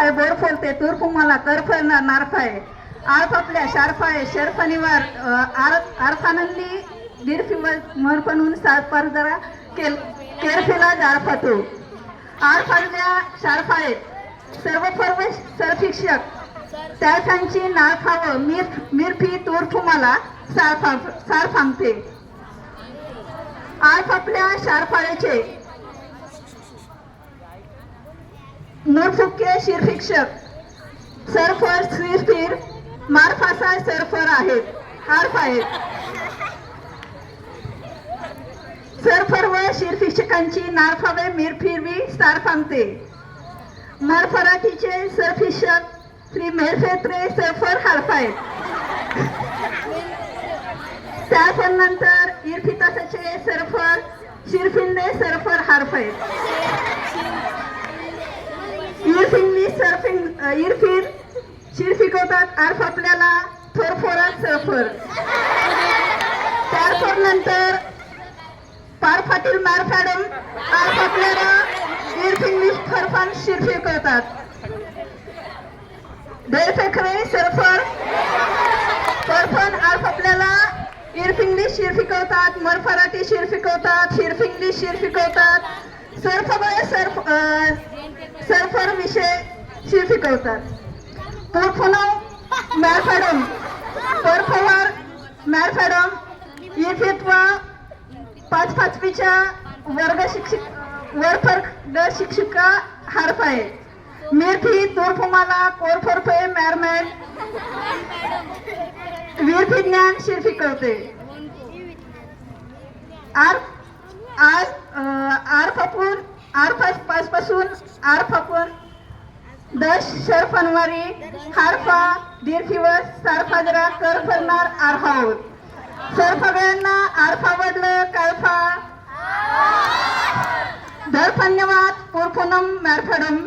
नारफाय bore फोलते तूर्फुमाला करफळणार नारफाय आळपापल्या शारफाय शेरफणीवर आरफानंदी दीर्फिवर मरपणून सातपार जरा केरफिला जाळफातो आळफाडल्या शारफाय सर्व पर्व सरशिक्षक त्यासांची नारफाव मिरफी तूर्फुमाला सार फांगते आळपापल्या शारफाळेचे नूरफुक्के शिरशिक्षक सरफर स्वीरफिर मारफासा सरफर आहेत आर्फ आहेत सरफर व शिरशिक्षकांची नारफावे मिरफिरवी सार फांगते मरफराठीचे सरशिक्षक श्री मेरफेत्रे सरफर हारफायत त्यानंतर इरफितासाचे सरफर शिरफिंदे सरफर हारफायत इरफिंगली इरफिर शिरफिकवतात आर्फ आपल्याला थोरफोरात सरफर त्यानंतर पारफाटील मॅरफॅडम आर्फ आपल्याला इरफिंगली फरफान शिरफिकवतात देरफेखरे सरफर फरफन आर्फ आपल्याला इरफिंगली शिरफिकवतात मरफराठी शिरफिकवतात शिरफिंगली शिरफिकवतात सरफर विषय शिरफिकवतात पोरफोनव मॅरफॅडम परफवर मॅरफॅडम इरफित्वा पाचवीच्या वर्ग शिक्षक वरफर्ग शिक्षिका हारफाय मिरफी तोरफुमाला कोरफरफे मॅरमॅन वीरफिज्ञान शिरफिकवते पासून आरफापून दश शरफनवारी हारफा दीर्घिवस सारफाजरा कर फरणार आरफावर सरफगळ्यांना आरफा बदल काळफा धन्यवाद पूर्फोनम मॅरफॅडम